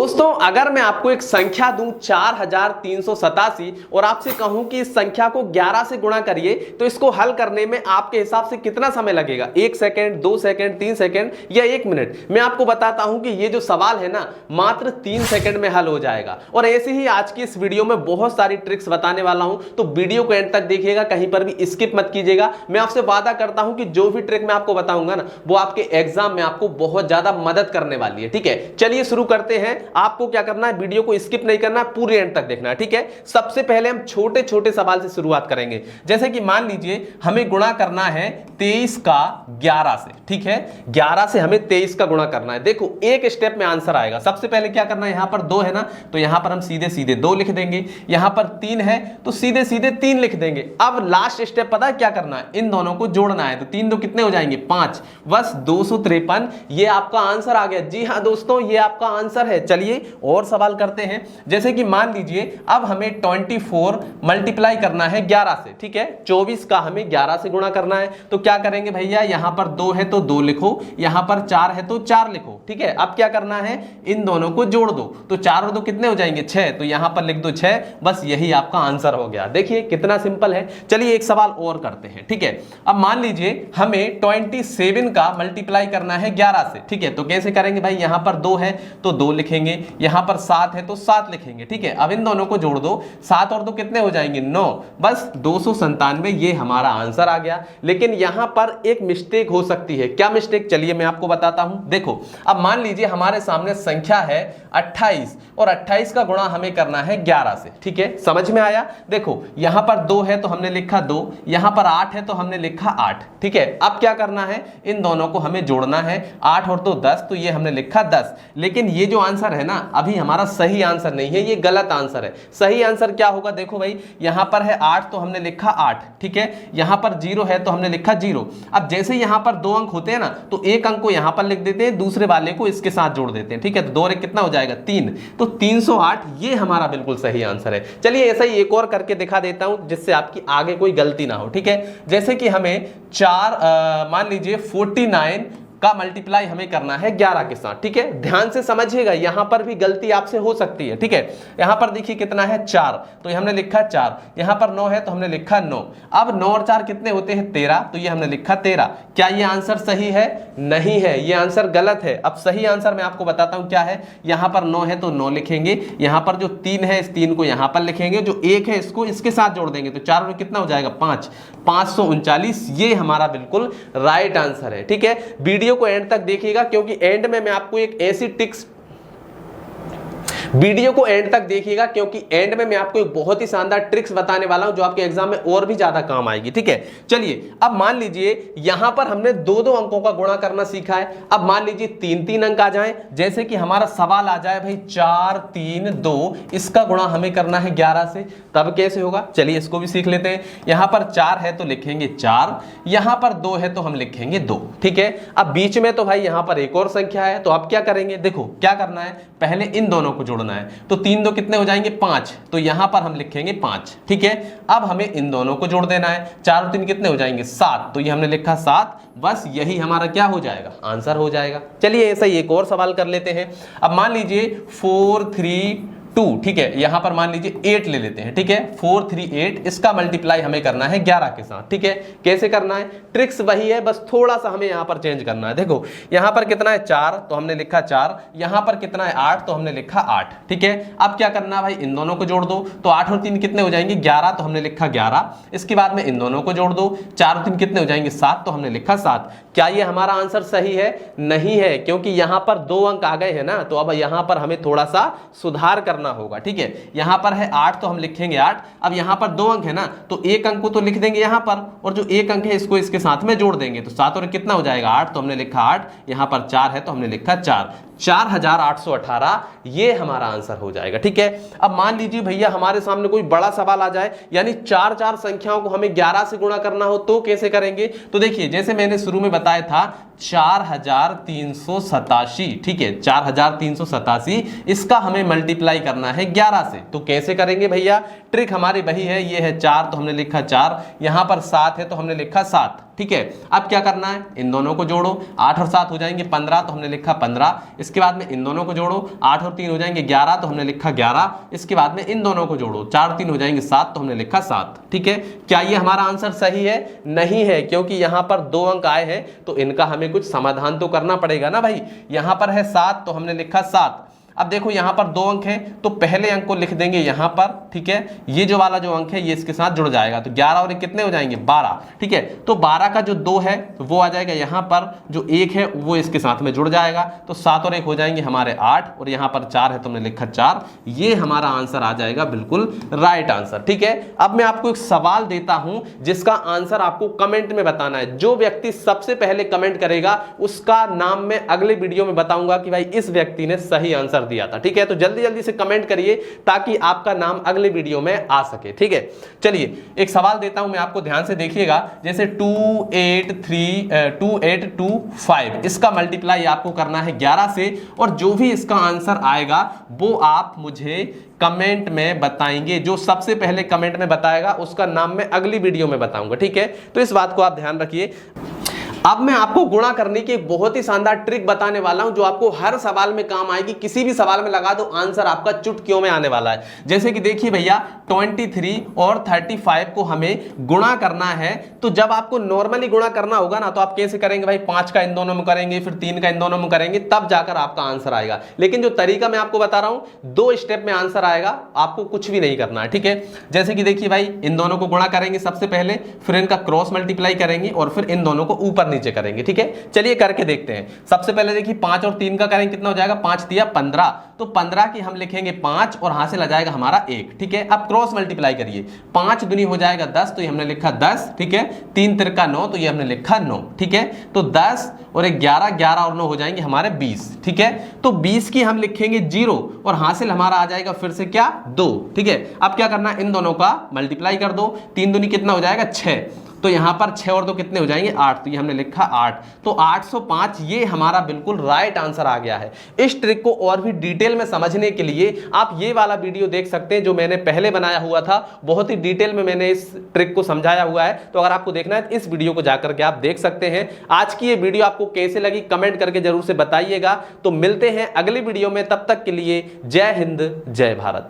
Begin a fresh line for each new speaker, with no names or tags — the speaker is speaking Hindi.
दोस्तों अगर मैं आपको एक संख्या दूं 4387 और आपसे कहूं कि इस संख्या को 11 से गुणा करिए तो इसको हल करने में आपके हिसाब से कितना समय लगेगा? 1 सेकंड, 2 सेकंड, 3 सेकंड या 1 मिनट? मैं आपको बताता हूं कि ये जो सवाल है ना मात्र 3 सेकंड में हल हो जाएगा। और ऐसे ही आज की इस वीडियो में बहुत सारी ट्रिक्स बताने वाला हूं, तो वीडियो को एंड तक देखिएगा, कहीं पर भी स्किप मत कीजिएगा। मैं आपसे वादा करता हूं कि जो भी ट्रिक मैं आपको बताऊंगा ना वो आपके एग्जाम में आपको बहुत ज्यादा मदद करने वाली है। ठीक है, चलिए शुरू करते हैं। आपको क्या करना है, वीडियो को स्किप नहीं करना, पूरे एंड तक देखना है। ठीक है, सबसे पहले हम छोटे छोटे सवाल से शुरुआत करेंगे। जैसे कि मान लीजिए हमें गुणा करना है 23 का 11 से। ठीक है, 11 से हमें 23 का गुणा करना है। देखो एक स्टेप में आंसर आएगा। सबसे पहले क्या करना है, यहां पर 2 है ना, तो यहां पर हम सीधे सीधे 2 लिख देंगे। यहां पर 3 है तो सीधे सीधे 3 लिख देंगे। अब लास्ट स्टेप पता है क्या करना है, इन दोनों को जोड़ना है। तो 3 2 कितने हो जाएंगे, 5, बस 253। ये आपका आंसर आ गया। जी हां दोस्तों, ये आपका आंसर है। चलिए और सवाल करते हैं। जैसे कि मान लीजिए अब हमें 24 मल्टीप्लाई करना है 11 से। ठीक है, 24 का हमें 11 से गुणा करना है। तो क्या करेंगे भैया, यहां पर 2 है तो 2 लिखो, यहां पर 4 है तो 4 लिखो। ठीक है, अब क्या करना है, इन दोनों को जोड़ दो। तो 4 और 2 कितने हो जाएंगे, 6, तो यहां पर लिख दो 6। बस यही आपका आंसर हो गया। देखिए कितना सिंपल है। चलिए एक सवाल और करते हैं। ठीक है, अब मान लीजिए हमें 27 का मल्टीप्लाई करना है 11 से। ठीक है, तो कैसे करेंगे भाई, यहां पर 2 है तो 2 लिखेंगे, यहां पर 7 है तो 7 लिखेंगे। ठीक है, अब इन दोनों को जोड़ दो, 7 और 2 कितने हो जाएंगे, 9, बस 297। ये हमारा आंसर आ गया। लेकिन यहां पर एक मिस्टेक हो सकती है। क्या मिस्टेक, चलिए मैं आपको बताता हूं। देखो अब मान लीजिए हमारे सामने संख्या है 28 और 28 का गुणा हमें करना है 11 से। ठीक है, समझ में आया? देखो यहां पर 2 है तो हमने लिखा 2, यहां पर 8 है तो हमने लिखा 8। ठीक है, अब क्या करना है, इन दोनों को हमें जोड़ना है। 8 और 2 10, तो ये हमने लिखा 10। लेकिन ये जो आंसर है ना अभी हमारा सही आंसर नहीं है, ये गलत आंसर है। सही आंसर क्या होगा, देखो भाई यहां पर है 8 तो हमने लिखा 8। ठीक है, यहां पर 0 है तो हमने लिखा 0। अब जैसे यहां पर 2 अंक होते हैं ना तो एक अंक को यहां पर लिख देते हैं, दूसरे वाले को इसके साथ जोड़ देते हैं। ठीक है, तो 2 और 1 कितना हो जाएगा, 3, तो 308। ये हमारा बिल्कुल सही आंसर है। चलिए ऐसा ही एक और करके दिखा देता हूं जिससे आपकी आगे कोई गलती ना हो। ठीक है, जैसे कि हमें मान लीजिए 49 का मल्टीप्लाई हमें करना है 11 के साथ। ठीक है, ध्यान से समझिएगा, यहां पर भी गलती आपसे हो सकती है। ठीक है, यहां पर देखिए कितना है, 4, तो ये हमने लिखा 4। यहां पर 9 है तो हमने लिखा 9। अब 9 और 4 कितने होते हैं, 13, तो ये हमने लिखा 13। क्या ये आंसर सही है? नहीं है, ये आंसर गलत है। अब सही आंसर मैं आपको बताता हूं क्या है। यहां पर 9 है तो 9 लिखेंगे, यहां पर जो 3 है इस 3 को यहां पर लिखेंगे, जो 1 है इसको इसके साथ जोड़ देंगे, तो 4 में कितना हो जाएगा, 5, 539। ये हमारा बिल्कुल राइट आंसर है। ठीक है, वीडियो को एंड तक देखिएगा क्योंकि एंड में मैं आपको एक ऐसी टिक्स, वीडियो को एंड तक देखिएगा क्योंकि एंड में मैं आपको एक बहुत ही शानदार ट्रिक्स बताने वाला हूं जो आपके एग्जाम में और भी ज्यादा काम आएगी। ठीक है, चलिए अब मान लीजिए यहां पर हमने 2-2 अंकों का गुणा करना सीखा है। अब मान लीजिए 3-3 अंक आ जाएं, जैसे कि हमारा सवाल आ जाए भाई 4 3 2, इसका गुणा हमें करना है 11 से, तब कैसे होगा, चलिए इसको भी सीख लेते हैं। यहां पर 4 है तो लिखेंगे 4, यहां पर 2 है तो हम लिखेंगे 2। ठीक है, अब बीच में तो भाई यहां पर एक और संख्या है, तो अब क्या करेंगे, देखो क्या करना है, पहले इन दोनों को जोड़ना है। तो 3 2 कितने हो जाएंगे, 5, तो यहां पर हम लिखेंगे 5। ठीक है, अब हमें इन दोनों को जोड़ देना है। 4 और 3 कितने हो जाएंगे, 7, तो ये हमने लिखा 7। बस यही हमारा क्या हो जाएगा, आंसर हो जाएगा। चलिए ऐसा ही एक और सवाल कर लेते हैं। अब मान लीजिए 4 3 2, ठीक है, यहां पर मान लीजिए 8 ले लेते हैं। ठीक है, 4 3 8, इसका मल्टीप्लाई हमें करना है 11 के साथ। ठीक है, कैसे करना है, ट्रिक्स वही है, बस थोड़ा सा हमें यहां पर चेंज करना है। देखो यहां पर कितना है, 4, तो हमने लिखा 4, यहां पर कितना है 8, तो हमने लिखा 8। ठीक है, अब क्या करना है भाई, इन दोनों को जोड़ दो। तो 8 और 3 कितने हो जाएंगे, 11, तो हमने लिखा 11। इसके बाद में इन दोनों को जोड़ दो, 4 और 3 कितने हो जाएंगे, 7, तो हमने लिखा 7। क्या ये हमारा आंसर सही है? नहीं है, क्योंकि यहां पर 2 अंक आ गए हैं ना, तो अब यहां पर हमें थोड़ा सा सुधार करना होगा। ठीक है, यहां पर है 8 तो हम लिखेंगे 8। अब यहां पर 2 अंक है ना, तो एक अंक को तो लिख देंगे यहां पर, और जो एक अंक है इसको इसके साथ में जोड़ देंगे। तो 7 और कितना हो जाएगा, 8, तो हमने लिखा 8। यहां पर 4 है तो हमने लिखा 4, 4818 ये हमारा आंसर हो जाएगा। ठीक है, अब मान लीजिए भैया हमारे सामने कोई बड़ा सवाल आ जाए, यानी 4 संख्याओं को हमें 11 से गुणा करना हो, तो कैसे करेंगे। तो देखिए जैसे मैंने शुरू में बताया था 4387। ठीक है, 4387, इसका हमें मल्टीप्लाई करना है 11 से। तो कैसे करेंगे भैया, ट्रिक हमारी वही है, ये है 4 तो हमने लिखा 4, यहां पर 7 है तो हमने लिखा 7। ठीक है। अब क्या करना है, इन दोनों को जोड़ो, 8 और 7 हो जाएंगे 15, तो हमने लिखा 15। इसके बाद में इन दोनों को जोड़ो, 8 और 3 हो जाएंगे 11, तो हमने लिखा 11। इसके बाद में इन दोनों को जोड़ो, 4 3 हो जाएंगे 7, तो हमने लिखा 7। ठीक है, क्या ये हमारा आंसर सही है? नहीं है, क्योंकि यहां पर 2 अंक आए हैं तो इनका हमें कुछ समाधान तो करना पड़ेगा ना भाई। यहां पर है 7, तो हमने लिखा 7। अब देखो यहां पर 2 अंक है तो पहले अंक को लिख देंगे यहां पर, ठीक है। ये जो वाला जो अंक है ये इसके साथ जुड़ जाएगा, तो 11 और 1 कितने हो जाएंगे 12, ठीक है। तो 12 का जो 2 है वो आ जाएगा यहां पर, जो 1 है वो इसके साथ में जुड़ जाएगा, तो 7 और 1 हो जाएंगे हमारे 8, और यहां पर 4 है तो हमने लिखा 4। ये हमारा आंसर आ जाएगा बिल्कुल राइट आंसर, ठीक है। अब मैं आपको एक सवाल देता हूं जिसका आंसर आपको कमेंट में बताना है। जो व्यक्ति सबसे पहले कमेंट करेगा उसका नाम मैं अगले वीडियो में बताऊंगा कि भाई इस व्यक्ति ने सही आंसर दिया था, ठीक है। तो जल्दी जल्दी से कमेंट करिए ताकि आपका नाम अगले वीडियो में आ सके, ठीक है। चलिए एक सवाल देता हूं मैं आपको, ध्यान से देखिएगा। जैसे 2825, इसका मल्टीप्लाई आपको करना है 11 से, और जो भी इसका आंसर आएगा वो आप मुझे कमेंट में बताएंगे। जो सबसे पहले कमेंट में बताएगा उसका नाम मैं अगली वीडियो में बताऊंगा, ठीक है। तो इस बात को आप ध्यान रखिए। अब मैं आपको गुणा करने की एक बहुत ही शानदार ट्रिक बताने वाला हूं जो आपको हर सवाल में काम आएगी। किसी भी सवाल में लगा दो, आंसर आपका चुटकियों में आने वाला है। जैसे कि देखिए भैया, 23 और 35 को हमें गुणा करना है, तो जब आपको नॉर्मली गुणा करना होगा ना, तो आप कैसे करेंगे भाई, 5 का इन दोनों में करेंगे, फिर 3 का इन दोनों में करेंगे, तब जाकर आपका आंसर आएगा। लेकिन जो तरीका मैं आपको बता रहा हूं, 2 स्टेप में आंसर आएगा, आपको कुछ भी नहीं करना है, ठीक है। जैसे कि देखिए भाई, इन दोनों को गुणा करेंगे सबसे पहले, फिर इनका क्रॉस मल्टीप्लाई करेंगे, और फिर इन दोनों को ऊपर नीचे करेंगे, ठीक है। चलिए करके देखते हैं। सबसे पहले देखिए 5 और 3 का करेंगे, कितना हो जाएगा, 5 तिया 15, तो 15 की हम लिखेंगे 5 और हासिल आ जाएगा हमारा 1, ठीक है। अब क्रॉस मल्टीप्लाई करिए, 5 दूनी हो जाएगा 10, तो ये हमने लिखा 10, ठीक है। 3 तिरका 9, तो ये हमने लिखा 9, ठीक है। तो 10 और 11, 11 और 9 हो जाएंगे हमारे 20, ठीक है। तो 20 की हम लिखेंगे 0 और हासिल हमारा आ जाएगा फिर से क्या, 2, ठीक है। अब क्या करना है, इन दोनों का मल्टीप्लाई कर दो, 3 दूनी कितना हो जाएगा 6, तो यहां पर 6 और 2 कितने हो जाएंगे 8, तो ये हमने लिखा 8, तो 805 ये हमारा बिल्कुल राइट आंसर आ गया है। इस ट्रिक को और भी डिटेल में समझने के लिए आप ये वाला वीडियो देख सकते हैं जो मैंने पहले बनाया हुआ था, बहुत ही डिटेल में मैंने इस ट्रिक को समझाया हुआ है। तो अगर आपको देखना है तो इस वीडियो को जाकर के आप देख सकते हैं। आज की ये वीडियो आपको कैसे लगी कमेंट करके जरूर से बताइएगा। तो मिलते हैं अगली वीडियो में, तब तक के लिए जय हिंद जय भारत।